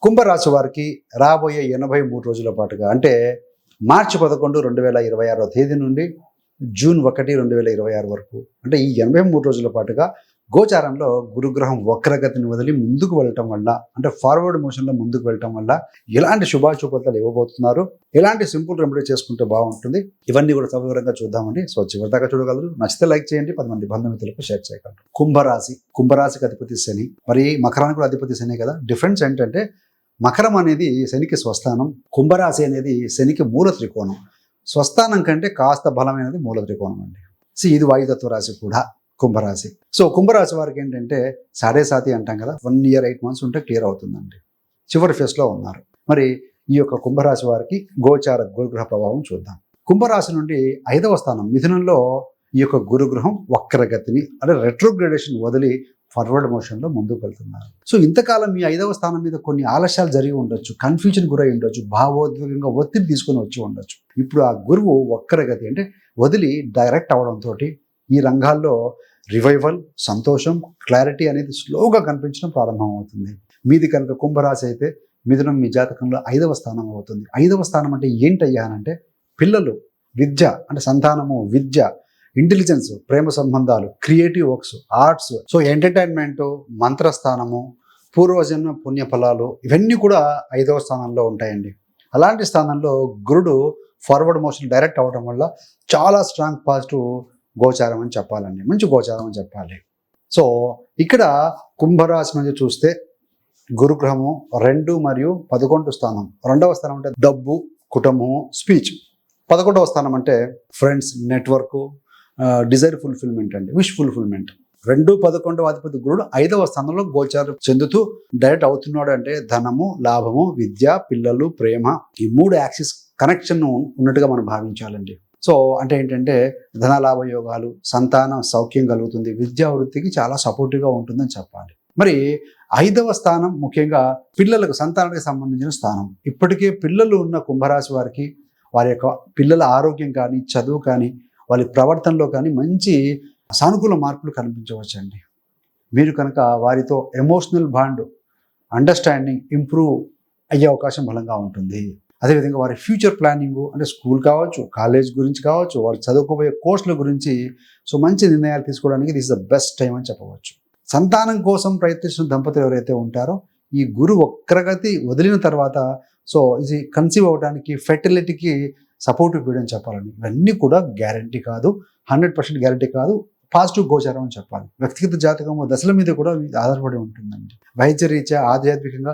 కుంభరాశి వారికి రాబోయే 83 రోజుల పాటుగా అంటే మార్చి 11, 2026 తేదీ నుండి జూన్ 1, 2026 వరకు అంటే ఈ 83 రోజుల పాటుగా గోచారంలో గురుగ్రహం వక్రగతిని వదిలి ముందుకు వెళ్ళటం వల్ల అంటే ఫార్వర్డ్ మోషన్లో ముందుకు వెళ్ళటం వల్ల ఎలాంటి శుభాశుభతలు ఇవ్వబోతున్నారు, ఎలాంటి సింపుల్ రెమెడీ చేసుకుంటే బాగుంటుంది, ఇవన్నీ కూడా సవివరంగా చూద్దామండి. సో చివరిదాకా చూడగలరు. నచ్చితే లైక్ చేయండి, 10 మంది బంధుమిత్రులకు షేర్ చేయగలరు. కుంభరాశికి అధిపతి శని, మరి మకరానికి కూడా అధిపతి శని కదా. డిఫరెన్స్ ఏంటంటే మకరం అనేది శనికి స్వస్థానం, కుంభరాశి అనేది శనికి మూల త్రికోణం. స్వస్థానం కంటే కాస్త బలమైనది మూల త్రికోణం అండి. ఇది వాయుతత్వ రాశి కూడా కుంభరాశి. సో కుంభరాశి వారికి ఏంటంటే సాతి అంటాం కదా, 1 year 8 months ఉంటే క్లియర్ అవుతుందండి. చివరి ఫేస్లో ఉన్నారు. మరి ఈ యొక్క కుంభరాశి వారికి గోచార గురుగ్రహ ప్రభావం చూద్దాం. కుంభరాశి నుండి 5వ స్థానం మిథునంలో ఈ యొక్క గురుగ్రహం వక్రగతిని అంటే రెట్రోగ్రేడేషన్ వదిలి ఫార్వర్డ్ మోషన్లో ముందుకు వెళ్తున్నారు. సో ఇంతకాలం మీ 5వ స్థానం మీద కొన్ని ఆలస్యాలు జరిగి ఉండొచ్చు, కన్ఫ్యూజన్ గురై ఉండొచ్చు, భావోద్వేగంగా ఒత్తిడి తీసుకొని వచ్చి ఉండొచ్చు. ఇప్పుడు ఆ గురువు వక్రగతి అంటే వదిలి డైరెక్ట్ అవడంతో ఈ రంగాల్లో రివైవల్, సంతోషం, క్లారిటీ అనేది స్లోగా కనిపించడం ప్రారంభమవుతుంది. మీది కనుక కుంభరాశి అయితే మిథునం మీ జాతకంలో 5వ స్థానం అవుతుంది. 5వ స్థానం అంటే ఏంటయ్యానంటే పిల్లలు, విద్య అంటే సంతానము, విద్య, ఇంటెలిజెన్స్, ప్రేమ సంబంధాలు, creative works, arts, so entertainment, మంత్రస్థానము, పూర్వజన్మ పుణ్యఫలాలు ఇవన్నీ కూడా 5వ స్థానంలో ఉంటాయండి. అలాంటి స్థానంలో గురుడు ఫార్వర్డ్ మోషన్ డైరెక్ట్ అవ్వడం వల్ల చాలా స్ట్రాంగ్ పాజిటివ్ గోచారం అని చెప్పాలండి, మంచి గోచారం అని చెప్పాలి. సో ఇక్కడ కుంభరాశి నుంచి చూస్తే గురుగ్రహము 2 మరియు 11 స్థానం. 2వ స్థానం అంటే డబ్బు, కుటుంబము, స్పీచ్. 11వ స్థానం అంటే ఫ్రెండ్స్, నెట్వర్క్, డిజైర్ ఫుల్ఫిల్మెంట్ అండి, విష్ ఫుల్ఫిల్మెంట్. 2, 11వ అధిపతి గురుడు 5వ స్థానంలో గోచారం చెందుతూ డైరెక్ట్ అవుతున్నాడు అంటే ధనము, లాభము, విద్య, పిల్లలు, ప్రేమ, ఈ 3 యాక్సిస్ కనెక్షన్ ఉన్నట్టుగా మనం భావించాలండి. సో అంటే ఏంటంటే ధనలాభ యోగాలు, సంతాన సౌఖ్యం కలుగుతుంది, విద్యా వృత్తికి చాలా సపోర్టివ్గా ఉంటుందని చెప్పాలి. మరి 5వ స్థానం ముఖ్యంగా పిల్లలకు, సంతానానికి సంబంధించిన స్థానం. ఇప్పటికే పిల్లలు ఉన్న కుంభరాశి వారికి వారి యొక్క పిల్లల ఆరోగ్యం కానీ, చదువు కానీ, వాళ్ళ ప్రవర్తనలో కానీ మంచి సానుకూల మార్పులు కనిపించవచ్చండి. మీరు కనుక వారితో ఎమోషనల్ బాండ్, అండర్స్టాండింగ్ ఇంప్రూవ్ అయ్యే అవకాశం బలంగా ఉంటుంది. అదేవిధంగా వారి ఫ్యూచర్ ప్లానింగ్ అంటే స్కూల్ కావచ్చు, కాలేజ్ గురించి కావచ్చు, వారు చదువుకోబోయే కోర్సుల గురించి సో మంచి నిర్ణయాలు తీసుకోవడానికి దిస్ ద బెస్ట్ టైం అని చెప్పవచ్చు. సంతానం కోసం ప్రయత్నిస్తున్న దంపతులు ఎవరైతే ఉంటారో ఈ గురు వక్రగతి వదిలిన తర్వాత సో ఇది కన్సీవ్ అవ్వడానికి, ఫెర్టిలిటీకి సపోర్టివ్ పీరియడ్ అని చెప్పాలండి. ఇవన్నీ కూడా గ్యారంటీ కాదు, 100% గ్యారంటీ కాదు, పాజిటివ్ గోచారం అని చెప్పాలి. వ్యక్తిగత జాతకము దశల మీద కూడా ఆధారపడి ఉంటుందండి. వైద్య రీత్యా, ఆధ్యాత్మికంగా